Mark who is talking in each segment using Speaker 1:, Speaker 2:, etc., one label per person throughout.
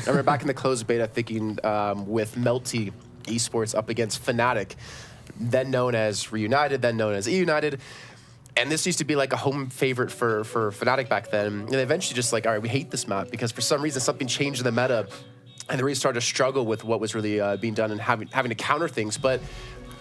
Speaker 1: remember back in the closed beta thinking with Melty Esports up against Fnatic, then known as Reunited, then known as E-United. And this used to be like a home favorite for Fnatic back then. And they eventually just like, all right, we hate this map because for some reason something changed in the meta and they really started to struggle with what was really being done and having to counter things. But,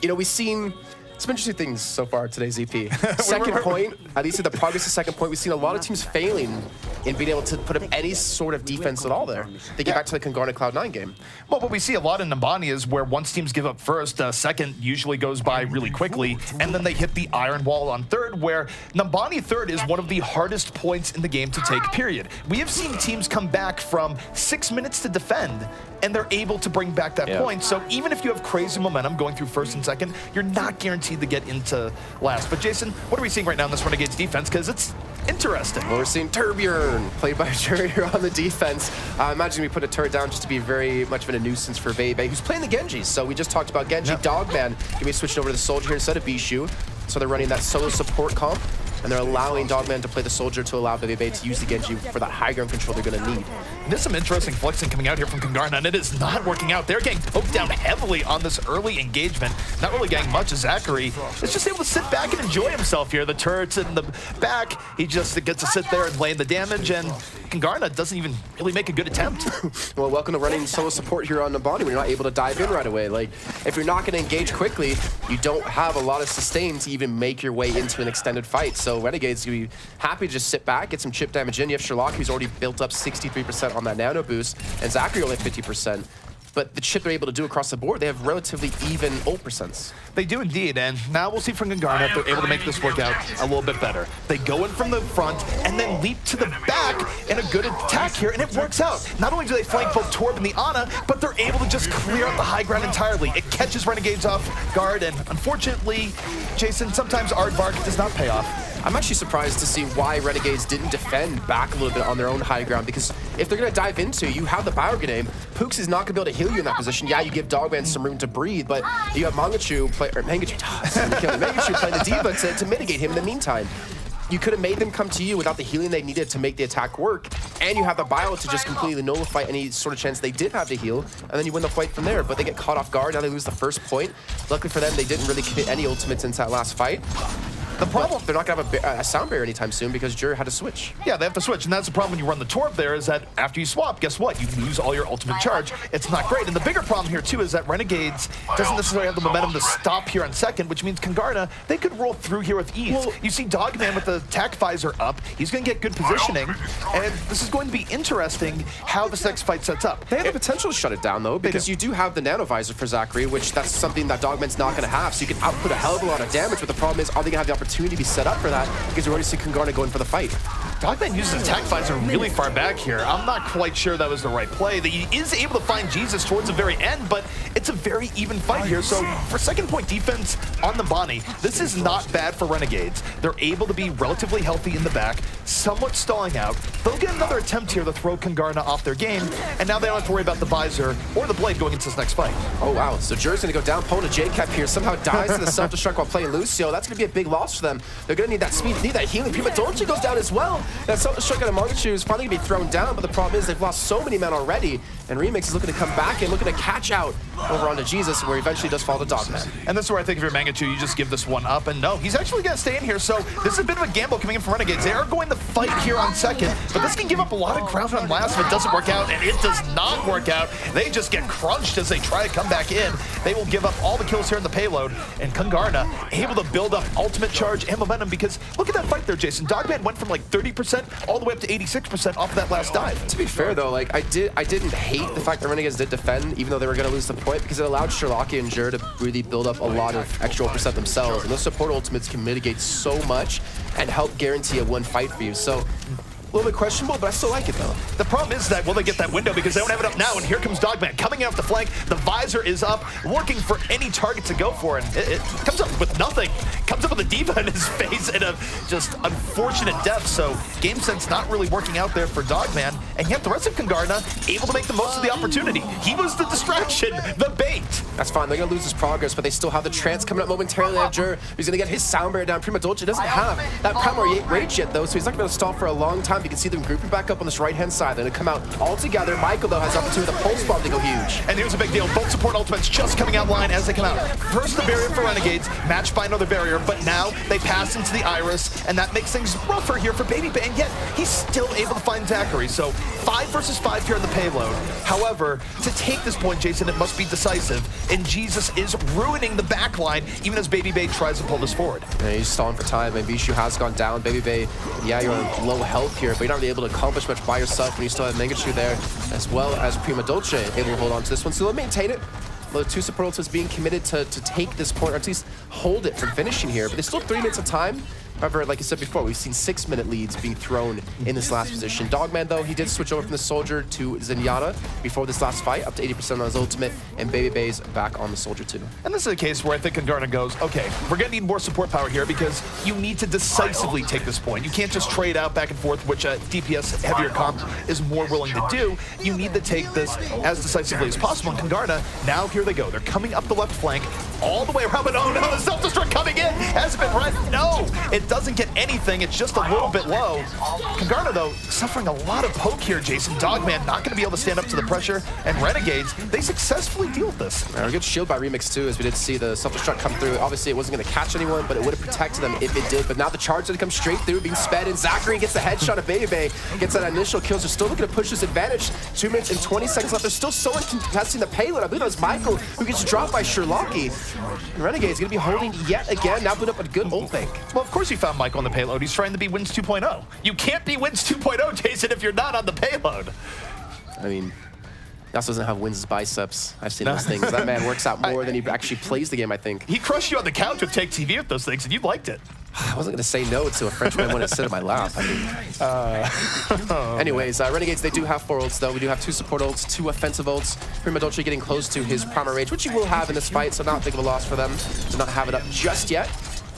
Speaker 1: you know, we've seen some interesting things so far today, ZP. Second point, at least in the progress of second point, we've seen a lot of teams failing in being able to put up any sort of defense at all there. They get back to the Kungarna Cloud9 game.
Speaker 2: Well, what we see a lot in Nambani is where once teams give up first, second usually goes by really quickly, and then they hit the iron wall on third, where Nambani third is one of the hardest points in the game to take, period. We have seen teams come back from 6 minutes to defend, and they're able to bring back that point. So even if you have crazy momentum going through first and second, you're not guaranteed to get into last. But Jason, what are we seeing right now in this Renegades defense? Because it's interesting.
Speaker 1: Well, we're seeing Turbjorn played by Jerry here on the defense. Imagine we put a turret down just to be very much of a nuisance for Veibe, who's playing the Genji. So we just talked about Genji. Dogman can be switched over to the Soldier here instead of Bishu. So they're running that solo support comp, and they're allowing Dogman to play the Soldier to allow Veibe to use the Genji for that high ground control they're going to need.
Speaker 2: There's some interesting flexing coming out here from Kungarna, and it is not working out. They're getting poked down heavily on this early engagement. Not really getting much. Zachary is just able to sit back and enjoy himself here. The turret's in the back. He just gets to sit there and lay the damage, and Kungarna doesn't even really make a good attempt.
Speaker 1: Well, welcome to running solo support here on Nambani when you're not able to dive in right away. Like, if you're not going to engage quickly, you don't have a lot of sustain to even make your way into an extended fight. So Renegades going to be happy to just sit back, get some chip damage in. You have Sherlock, who's already built up 63% on that nano boost, and Zachary only 50%. But the chip they're able to do across the board, they have relatively even ult percents.
Speaker 2: They do indeed, and now we'll see from Kungarna if they're able to make this work out a little bit better. They go in from the front and then leap to the back in a good attack here, and it works out. Not only do they flank both Torb and the Ana, but they're able to just clear out the high ground entirely. It catches Renegades off guard, and unfortunately, Jason, sometimes aardvark does not pay off.
Speaker 1: I'm actually surprised to see why Renegades didn't defend back a little bit on their own high ground, because if they're going to dive into, you have the Bio Grenade. Pooks is not going to be able to heal you in that position. Yeah, you give Dogman some room to breathe, but you have Mangachu playing the D.Va to mitigate him in the meantime. You could have made them come to you without the healing they needed to make the attack work, and you have the bio to just completely nullify any sort of chance they did have to heal, and then you win the fight from there. But they get caught off guard, now they lose the first point. Luckily for them, they didn't really commit any ultimates into that last fight. The problem, they're not going to have a sound barrier anytime soon because Jur had to switch.
Speaker 2: Yeah, they have to switch, and that's the problem when you run the Torb there, is that after you swap, guess what? You lose all your ultimate charge. It's not great. And the bigger problem here, too, is that Renegades doesn't necessarily have the momentum to stop here on second, which means Kungarna, they could roll through here with ease. Well, you see Dogman with the attack visor up. He's going to get good positioning, and this is going to be interesting how this next fight sets up.
Speaker 1: They have the potential to shut it down, though, because you do have the nano visor for Zachary, which that's something that Dogman's not going to have, so you can output a hell of a lot of damage, but the problem is, are they going to have the opportunity to be set up for that, because you already see Kungarna going for the fight.
Speaker 2: Dogman uses attack visor really far back here. I'm not quite sure that was the right play. He is able to find Jesus towards the very end, but it's a very even fight here. So for second point defense on the Bonnie, this is not bad for Renegades. They're able to be relatively healthy in the back, somewhat stalling out. They'll get another attempt here to throw Kungarna off their game, and now they don't have to worry about the visor or the blade going into this next fight.
Speaker 1: Oh wow, so Jur's gonna go down, Pona JCap here, somehow dies to the self-destruct while playing Lucio. That's gonna be a big loss for them. They're gonna need that speed, need that healing. Prima Dolce goes down as well. That self-destruct out of Mangachu is finally gonna be thrown down, but the problem is they've lost so many men already, and Remix is looking to come back and looking to catch out over onto Jesus, where he eventually does fall to Dogman.
Speaker 2: And this is where I think if you're Mangachu, you just give this one up, and no, he's actually gonna stay in here, so this is a bit of a gamble coming in from Renegades. They are going to fight here on second, but this can give up a lot of ground on last if it doesn't work out, and it does not work out. They just get crunched as they try to come back in. They will give up all the kills here in the payload, and Kungarna able to build up ultimate charge and momentum, because look at that fight there, Jason. Dogman went from like 30% all the way up to 86% off of that last dive.
Speaker 1: To be fair though, like I didn't hate the fact that Renegades did defend, even though they were going to lose the point, because it allowed Sherlock and Jur to really build up a lot of extra percent themselves, and those support ultimates can mitigate so much and help guarantee a one fight for you. So a little bit questionable, but I still like it though.
Speaker 2: The problem is that will they get that window, because they don't have it up now, and here comes Dogman coming off the flank. The visor is up, looking for any target to go for, and it comes up with nothing. Comes up with a D.Va in his face in a just unfortunate death, so game sense not really working out there for Dogman. and yet the rest of Kungarna able to make the most of the opportunity. He was the distraction, the bait.
Speaker 1: That's fine, they're gonna lose his progress, but they still have the trance coming up momentarily. Jur, he's gonna get his sound barrier down. Prima Dolce doesn't have that primary rage yet though, so he's not gonna stall for a long time. You can see them grouping back up on this right-hand side. They're gonna come out all together. Michael though has the opportunity with a pulse bomb to go huge.
Speaker 2: And here's a big deal. Both support ultimates just coming out line as they come out. First the barrier for Renegades, matched by another barrier, but now they pass into the Iris, and that makes things rougher here for Baby Bay, and yet he's still able to find Zachary. So 5 versus 5 here on the payload. However, to take this point, Jason, it must be decisive, and Jesus is ruining the backline even as Baby Bay tries to pull this forward.
Speaker 1: Yeah, he's stalling for time, and Vishu has gone down. Baby Bay, yeah, you're on low health here, but you're not really able to accomplish much by yourself when you still have Negachu there, as well as Prima Dolce able to hold on to this one. So they'll maintain it. The two support ultimates being committed to take this point, or at least hold it from finishing here, but there's still 3 minutes of time. However, like I said before, we've seen 6-minute leads being thrown in this last position. Dogman, though, he did switch over from the Soldier to Zenyatta before this last fight, up to 80% on his ultimate, and Baby Bay's back on the Soldier too.
Speaker 2: And this is a case where I think Kungarna goes, okay, we're gonna need more support power here because you need to decisively take this point. You can't just trade out back and forth, which a DPS heavier comp is more willing to do. You need to take this as decisively as possible. And Kungarna, now here they go. They're coming up the left flank, all the way around, but oh no, the self-destruct coming in! Has it been right? No! It doesn't get anything, it's just a little bit low. Kungarna, though, suffering a lot of poke here, Jason. Dogman not going to be able to stand up to the pressure, and Renegades, they successfully deal with this.
Speaker 1: A good shield by Remix, too, as we did see the self-destruct come through. Obviously, it wasn't going to catch anyone, but it would have protected them if it did. But now the charge did come straight through, being sped, and Zachary gets the headshot of Baby Bay, gets that initial kill. So still looking to push this advantage. 2 minutes and 20 seconds left. There's still someone contesting the payload. I believe that was Michael, who gets dropped by Sherlocky. Renegade's going to be holding yet again, now put up a good ult bank.
Speaker 2: Well, of course you found Michael on the payload. He's trying to be Wins 2.0. You can't be Wins 2.0, Jason, if you're not on the payload.
Speaker 1: I mean, he also doesn't have Wins' biceps. I've seen those things. That man works out more than he actually plays the game, I think.
Speaker 2: He crushed you on the couch with Take TV with those things, and you liked it.
Speaker 1: I wasn't going to say no to a Frenchman when it sit in my lap. I mean, anyways, Renegades, they do have 4 ults, though. We do have 2 support ults, 2 offensive ults. Prima Dolce getting close to his primary range, which he will have in this fight, so not big of a loss for them to not have it up just yet.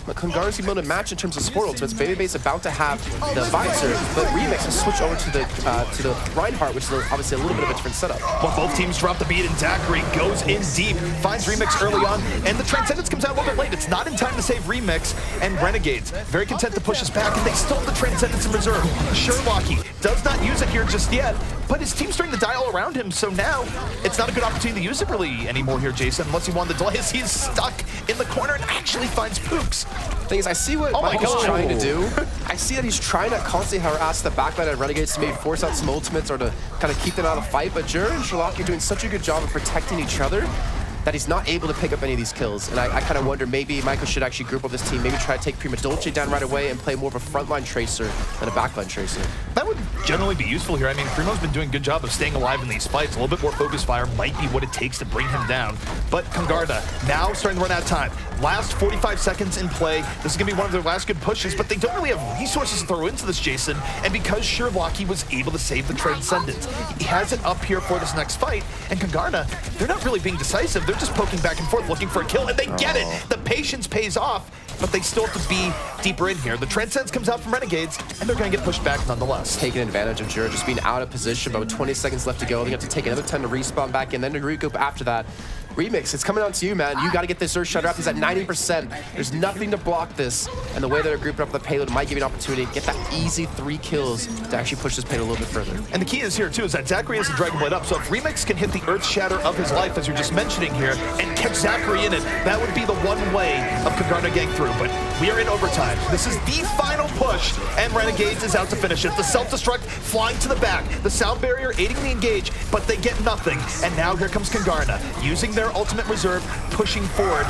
Speaker 1: But Kungarna's able to match in terms of support ultimates. Baby Bay's about to have the Visor, but Remix has switched over to the Reinhardt, which is obviously a little bit of a different setup.
Speaker 2: Well, both teams drop the beat, and Zachary goes in deep, finds Remix early on, and the Transcendence comes out a little bit late. It's not in time to save Remix, and Renegades very content to push us back, and they still have the Transcendence in reserve. Sherlocky does not use it here just yet, but his team's starting to die all around him, so now it's not a good opportunity to use it really anymore here, Jason, unless he wanted to delay as he's stuck in the corner and actually finds Pooks.
Speaker 1: Thing is, I see what Michael's trying to do. I see that he's trying to constantly harass the backline of Renegades to maybe force out some ultimates or to kind of keep them out of the fight, but Jur and Sherlock are doing such a good job of protecting each other that he's not able to pick up any of these kills. And I kind of wonder, maybe Michael should actually group up this team, maybe try to take Prima Dolce down right away and play more of a frontline tracer than a backline tracer.
Speaker 2: That would generally be useful here. I mean, Primo's been doing a good job of staying alive in these fights. A little bit more focus fire might be what it takes to bring him down. But Kungarna now starting to run out of time. Last 45 seconds in play. This is going to be one of their last good pushes, but they don't really have resources to throw into this, Jason. And because Sherlocky was able to save the Transcendence, he has it up here for this next fight. And Kungarna, they're not really being decisive. They're just poking back and forth, looking for a kill, and they get it. The patience pays off, but they still have to be deeper in here. The Transcendence comes out from Renegades, and they're going to get pushed back nonetheless.
Speaker 1: Taking advantage of Jur just being out of position, but with 20 seconds left to go, they have to take another 10 to respawn back, and then to regroup after that. Remix, it's coming on to you, man. You got to get this Earth Shatter up. He's at 90%. There's nothing to block this. And the way that they're grouping up the payload might give you an opportunity to get that easy 3 kills to actually push this payload a little bit further.
Speaker 2: And the key is here, too, is that Zachary has the Dragon Blade up. So if Remix can hit the Earth Shatter of his life, as you're just mentioning here, and catch Zachary in it, that would be the one way of Kungarna getting through. But we are in overtime. This is the final push, and Renegades is out to finish it. The self-destruct flying to the back. The sound barrier aiding the engage, but they get nothing. And now here comes Kungarna, using their ultimate reserve, pushing forward.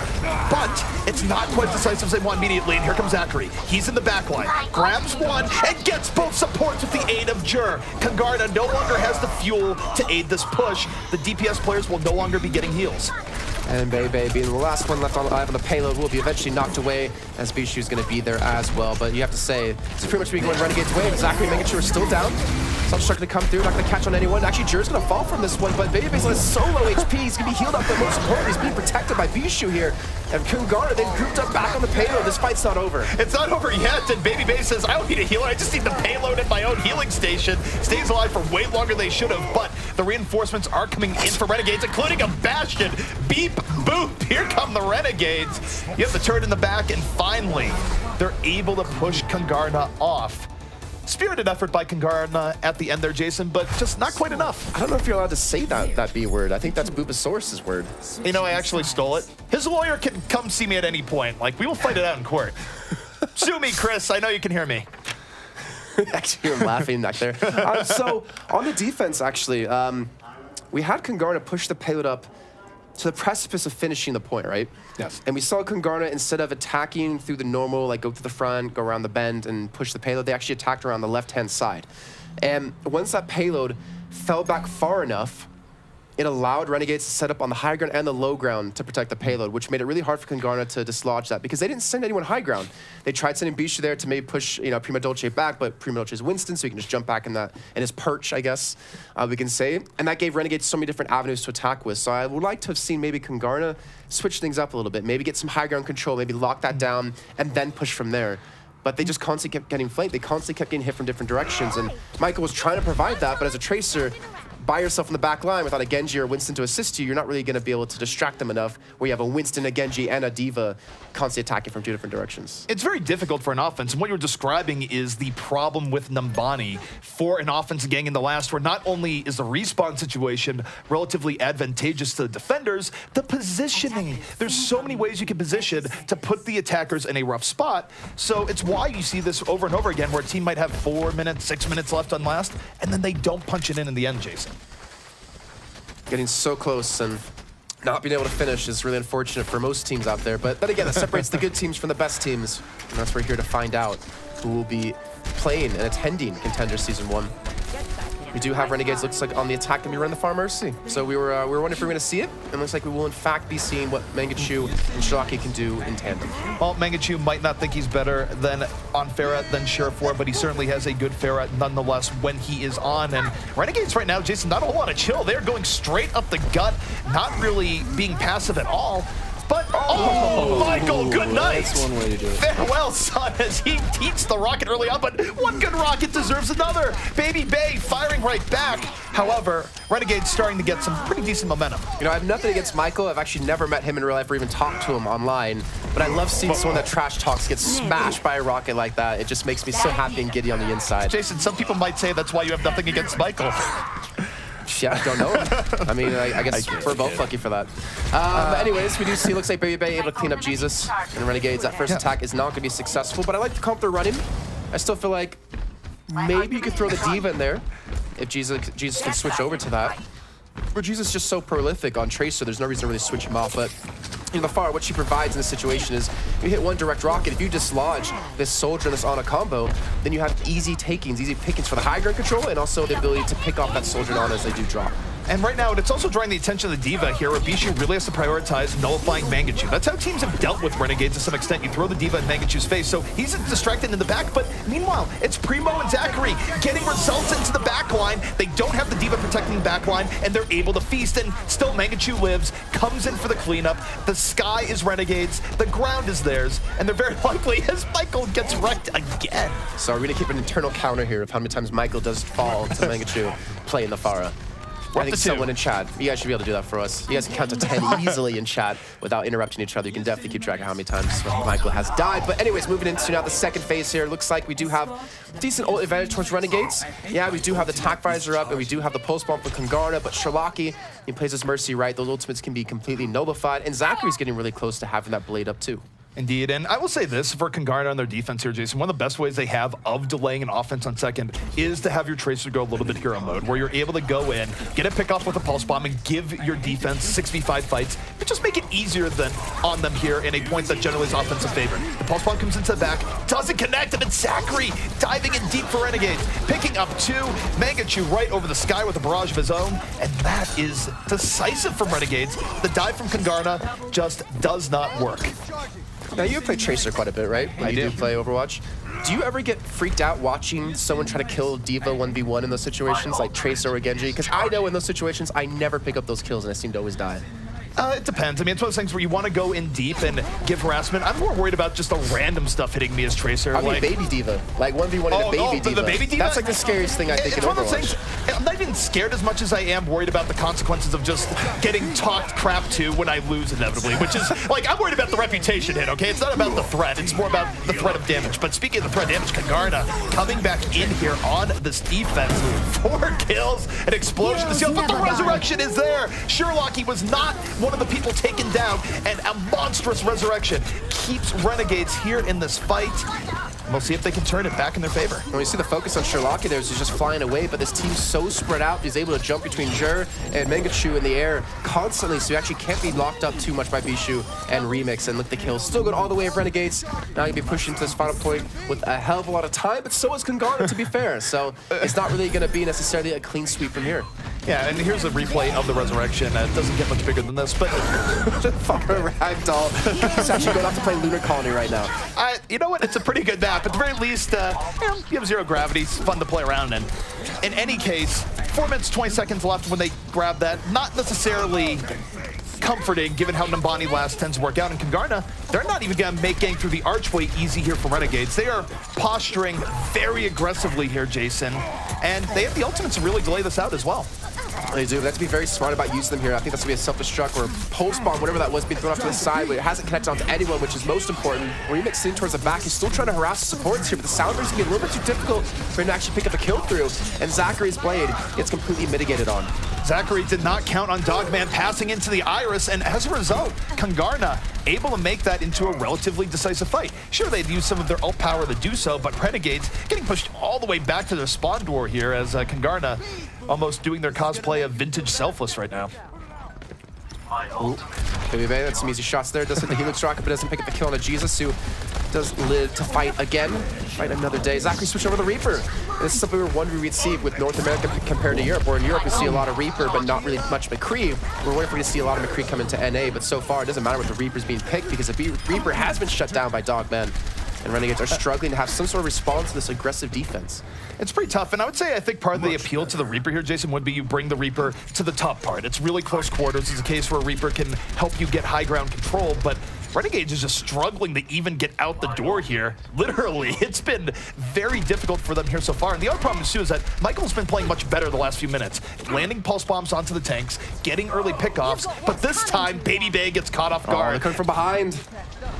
Speaker 2: But it's not quite decisive as they want immediately, and here comes Zachary. He's in the back line, grabs one, and gets both supports with the aid of Jur. Kungarna no longer has the fuel to aid this push. The DPS players will no longer be getting heals.
Speaker 1: And Bebe being the last one left alive on the payload will be eventually knocked away, as Bishu is going to be there as well. But you have to say, it's pretty much going Renegade's way. Zachary making sure we're still down. Such starting to come through, not going to catch on anyone. Actually, Jur's going to fall from this one, but Babyface has so low HP. He's going to be healed up, but most importantly, he's being protected by Bishu here. And Kungarna, they've grouped up back on the payload. This fight's not over.
Speaker 2: It's not over yet, and Babyface says, I don't need a healer, I just need the payload at my own healing station. Stays alive for way longer than they should have, but the reinforcements are coming in for Renegades, including a Bastion. Beep, boop, here come the Renegades. You have the turret in the back, and finally, they're able to push Kungarna off. Spirited effort by Kungarna at the end there, Jason, but just not quite enough.
Speaker 1: I don't know if you're allowed to say that B word. I think that's Boobasaurus's word.
Speaker 2: You know, I actually stole it. His lawyer can come see me at any point. Like, we will fight it out in court. Sue me, Chris. I know you can hear me.
Speaker 1: Actually, you're laughing back there. So, on the defense, actually, we had Kungarna push the payload up to the precipice of finishing the point, right?
Speaker 2: Yes.
Speaker 1: And we saw Kungarna, instead of attacking through the normal, like go to the front, go around the bend, and push the payload, they actually attacked around the left-hand side. And once that payload fell back far enough, it allowed Renegades to set up on the high ground and the low ground to protect the payload, which made it really hard for Kungarna to dislodge that because they didn't send anyone high ground. They tried sending Bishu there to maybe push, Prima Dolce back, but Prima Dolce is Winston, so he can just jump back in his perch, I guess we can say. And that gave Renegades so many different avenues to attack with. So I would like to have seen maybe Kungarna switch things up a little bit, maybe get some high ground control, maybe lock that down, and then push from there. But they just constantly kept getting flanked. They constantly kept getting hit from different directions. And Michael was trying to provide that, but as a tracer, by yourself in the back line without a Genji or Winston to assist you, you're not really going to be able to distract them enough where you have a Winston, a Genji, and a Diva constantly attacking from two different directions.
Speaker 2: It's very difficult for an offense, and what you're describing is the problem with Numbani for an offense gang in the last, where not only is the respawn situation relatively advantageous to the defenders, the positioning. There's so many ways you can position to put the attackers in a rough spot, so it's why you see this over and over again, where a team might have 4 minutes, 6 minutes left on last, and then they don't punch it in the end, Jason.
Speaker 1: Getting so close and not being able to finish is really unfortunate for most teams out there. But then again, that separates the good teams from the best teams. And that's where we're here to find out who will be playing and attending Contenders Season 1. We do have Renegades, looks like, on the attack, and we run the Far Mercy. So we were wondering if we were going to see it, and it looks like we will in fact be seeing what Mangachu and Shiraki can do in tandem.
Speaker 2: Well, Mangachu might not think he's better on Pharah than Sheriff, but he certainly has a good Pharah nonetheless when he is on. And Renegades right now, Jason, not a whole lot of chill. They're going straight up the gut, not really being passive at all. But, oh, Michael, good night.
Speaker 3: That's one way to do it.
Speaker 2: Farewell, son, as he eats the rocket early on, but one good rocket deserves another. Baby Bay firing right back. However, Renegade's starting to get some pretty decent momentum.
Speaker 1: You know, I have nothing against Michael. I've actually never met him in real life or even talked to him online. But I love seeing someone that trash talks get smashed by a rocket like that. It just makes me so happy and giddy on the inside.
Speaker 2: Jason, some people might say that's why you have nothing against Michael.
Speaker 1: Yeah, I don't know. I mean, I guess we're both lucky for that. But anyways, we do see, looks like Baby Bay able to clean up Jesus and Renegades. That first attack is not going to be successful, but I like the comp they're running. I still feel like maybe you could throw the Diva in there if Jesus can switch over to that. But Jesus is just so prolific on Tracer, there's no reason to really switch him off. But you know, the Pharah, what she provides in this situation is you hit one direct rocket. If you dislodge this soldier and this Ana combo, then you have easy takings, easy pickings for the high ground control, and also the ability to pick off that soldier and Ana as they do drop.
Speaker 2: And right now, it's also drawing the attention of the Diva here, where Bishu really has to prioritize nullifying Mangachu. That's how teams have dealt with Renegades to some extent. You throw the Diva in Mangachu's face, so he's distracted in the back, but meanwhile, it's Primo and Zachary getting results into the back line. They don't have the Diva protecting the back line, and they're able to feast, and still Mangachu lives, comes in for the cleanup. The sky is Renegades, the ground is theirs, and they're very likely as Michael gets wrecked again.
Speaker 1: So we're going to keep an internal counter here of how many times Michael does fall to Mangachu playing the Pharah. I think someone in chat, you guys should be able to do that for us. You guys can count to 10 easily in chat without interrupting each other. You can definitely keep track of how many times Michael has died. But anyways, moving into now the second phase here. Looks like we do have decent ult advantage towards Renegades. Yeah, we do have the attack visor up, and we do have the pulse bomb for Kungarna, but Shiraki, he plays his Mercy right. Those ultimates can be completely nullified, and Zachary's getting really close to having that blade up too.
Speaker 2: Indeed, and I will say this for Kungarna on their defense here, Jason, one of the best ways they have of delaying an offense on second is to have your Tracer go a little bit hero mode, where you're able to go in, get a pick off with a pulse bomb, and give your defense 6v5 fights, but just make it easier on them here in a point that generally is offensive favorite. The pulse bomb comes into the back, doesn't connect, and it's Zachary diving in deep for Renegades, picking up two, Mangachu right over the sky with a barrage of his own, and that is decisive from Renegades. The dive from Kungarna just does not work.
Speaker 1: Now, you play Tracer quite a bit, right? When you do play Overwatch. Do you ever get freaked out watching someone try to kill D.Va 1v1 in those situations, like Tracer or Genji? Because I know in those situations, I never pick up those kills and I seem to always die.
Speaker 2: It depends. I mean, it's one of those things where you want to go in deep and give harassment. I'm more worried about just the random stuff hitting me as Tracer.
Speaker 1: I mean, baby D.Va. Like 1v1 in a baby D.Va.
Speaker 2: The baby D.Va?
Speaker 1: That's like the scariest thing I think in Overwatch. One of those things,
Speaker 2: I'm not even scared as much as I am worried about the consequences of just getting talked crap to when I lose inevitably, which is, like, I'm worried about the reputation hit, okay? It's not about the threat. It's more about the threat of damage. But speaking of the threat damage, Kungarna coming back in here on this defense. 4 kills, an explosion to seal, but the resurrection is there. Sherlock, he was not one of the people taken down, and a monstrous resurrection keeps Renegades here in this fight. We'll see if they can turn it back in their favor.
Speaker 1: When we see the focus on Sherlock there, he's just flying away, but this team's so spread out, he's able to jump between Jur and Mangachu in the air constantly, so he actually can't be locked up too much by Bishu and Remix. And look, the kills still going all the way of Renegades. Now he'll be pushing to this final point with a hell of a lot of time, but so is Kungarna, to be fair. So it's not really going to be necessarily a clean sweep from here.
Speaker 2: Yeah, and here's a replay of the resurrection. It doesn't get much bigger than this, but...
Speaker 1: Fucking ragdoll. He's actually going off to play Lunar Colony right now.
Speaker 2: You know what? It's a pretty good map. At the very least, you have 0 gravity. It's fun to play around in. In any case, 4 minutes, 20 seconds left when they grab that. Not necessarily comforting, given how Nambani last tends to work out. And Kungarna, they're not even going to make getting through the archway easy here for Renegades. They are posturing very aggressively here, Jason. And they have the ultimate to really delay this out as well.
Speaker 1: They do. They have to be very smart about using them here. I think that's going to be a self-destruct or pulse bomb, whatever that was, being thrown off to the side, but it hasn't connected onto anyone, which is most important. Remix sitting towards the back. He's still trying to harass the supports here, but the Sounders can be a little bit too difficult for him to actually pick up a kill through. And Zachary's blade gets completely mitigated on.
Speaker 2: Zachary did not count on Dogman passing into the Iris, and as a result, Kungarna able to make that into a relatively decisive fight. Sure, they'd use some of their ult power to do so, but Renegades getting pushed all the way back to their spawn door here as Kungarna almost doing their cosplay of vintage Selfless right now.
Speaker 1: Ooh. Baby Bay, that's some easy shots there. Does hit the Helix Rocket, but doesn't pick up the kill on a Jesus, who does live to fight again. Fight another day. Zachary switched over the Reaper. This is something we were wondering we'd see with North America compared to Europe, where in Europe we see a lot of Reaper, but not really much McCree. We're waiting for you to see a lot of McCree come into NA, but so far it doesn't matter what the Reaper's being picked, because the Reaper has been shut down by Dogman. And Renegades are struggling to have some sort of response to this aggressive defense.
Speaker 2: It's pretty tough, and I would say I think part of the appeal to the Reaper here, Jason, would be you bring the Reaper to the top part. It's really close quarters. It's a case where Reaper can help you get high ground control, but Renegades is just struggling to even get out the door here. Literally, it's been very difficult for them here so far. And the other problem too is that Michael's been playing much better the last few minutes, landing pulse bombs onto the tanks, getting early pickoffs, but this time Baby Bay gets caught off guard.
Speaker 1: They're coming from behind.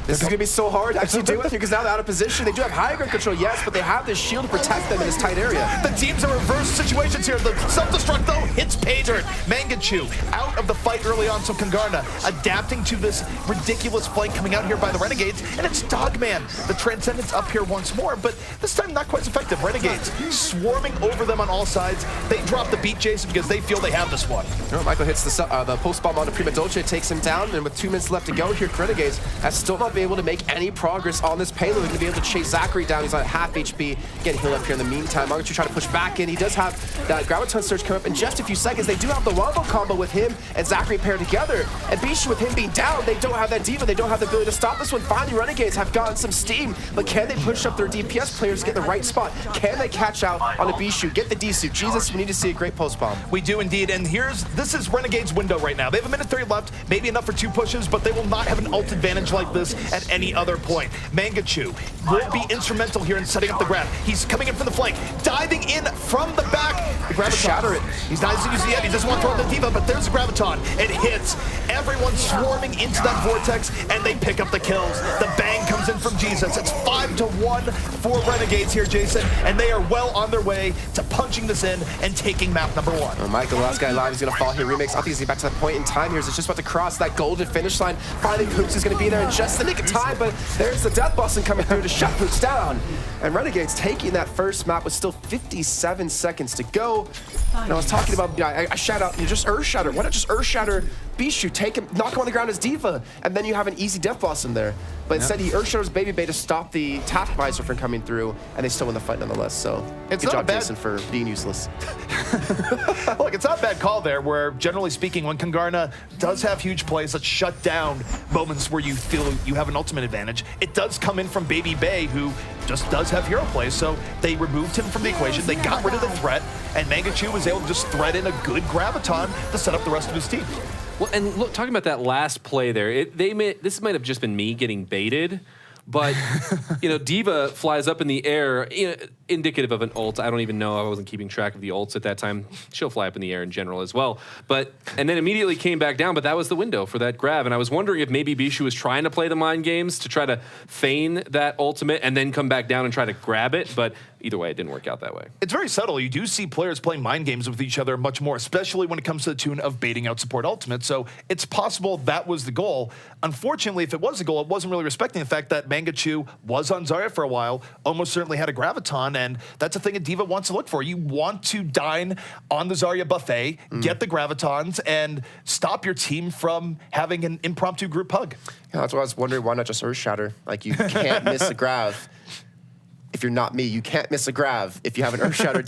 Speaker 1: This is going to be so hard to actually deal with here because now they're out of position. They do have high ground control, yes, but they have this shield to protect them in this tight area.
Speaker 2: The teams are reverse situations here. The self-destruct, though, hits Paydirt. Mangachu out of the fight early on, so Kungarna adapting to this ridiculous flank coming out here by the Renegades, and it's Dogman. The Transcendence up here once more, but this time not quite as effective. Renegades swarming over them on all sides. They drop the beat, Jason, because they feel they have this one.
Speaker 1: Michael hits the post bomb onto Prima Dolce, takes him down, and with 2 minutes left to go here, Renegades has still not been able to make any progress on this payload. They're going to be able to chase Zachary down. He's on half HP, getting healed up here in the meantime. Mangachu trying to push back in. He does have that Graviton Surge come up in just a few seconds. They do have the Wombo combo with him and Zachary paired together. And Bishu with him being down, they don't have that D.Va. They don't have the ability to stop this one. Finally, Renegades have gotten some steam, but can they push up their DPS players to get the right spot? Can they catch out on a Bishu? Get the D-suit. Jesus, we need to see a great post bomb.
Speaker 2: We do indeed, and this is Renegade's window right now. They have 1:30 left, maybe enough for 2 pushes, but they will not have an ult advantage like this at any other point. Mangachu will be instrumental here in setting up the grab. He's coming in from the flank, diving in from the back. The Graviton.
Speaker 1: Shatter it.
Speaker 2: He's not using the He doesn't want to throw the D.Va, but there's the Graviton. It hits. Everyone swarming into that vortex, and they pick up the kills. The bang comes in from Jesus. It's 5-1 for Renegades here, Jason, and they are well on their way to punching this in and taking map number 1.
Speaker 1: Oh, Michael, the last guy alive is going to fall here. Remix, I think he's getting back to that point in time here. It's just about to cross that golden finish line. Finally, Poops is going to be there in just the nick of time, but there's the Death Busting coming through to shut Poops down. And Renegades taking that first map with still 57 seconds to go. And I was talking about, I shout out, you just Earth Shatter. Why not just Earth Shatter Bishu, take him, knock him on the ground as D.Va, and then you have an easy Death Blossom there. But instead, he Earth Shatters Baby Bay to stop the Task Visor from coming through, and they still win the fight nonetheless. So, good job, Jason, for being useless.
Speaker 2: Look, it's not a bad call there, where generally speaking, when Kungarna does have huge plays that shut down moments where you feel you have an ultimate advantage, it does come in from Baby Bay, who just does have have hero play, so they removed him from the equation, they got rid of the threat, and Mangachu was able to just thread in a good graviton to set up the rest of his team.
Speaker 3: Well, and look, talking about that last play there, this might have just been me getting baited, but D.Va flies up in the air, indicative of an ult. I don't even know. I wasn't keeping track of the ults at that time. She'll fly up in the air in general as well. And then immediately came back down, but that was the window for that grab. And I was wondering if maybe Bishu was trying to play the mind games to try to feign that ultimate and then come back down and try to grab it. But either way, it didn't work out that way.
Speaker 2: It's very subtle. You do see players playing mind games with each other much more, especially when it comes to the tune of baiting out support ultimates. So it's possible that was the goal. Unfortunately, if it was the goal, it wasn't really respecting the fact that Mangachu was on Zarya for a while, almost certainly had a graviton, and that's a thing a D.Va wants to look for. You want to dine on the Zarya buffet, get the gravitons, and stop your team from having an impromptu group hug.
Speaker 1: Yeah, that's why I was wondering, why not just Earth Shatter? Like, you can't miss a grav. If you're not me, you can't miss a grav if you have an Earth Shatter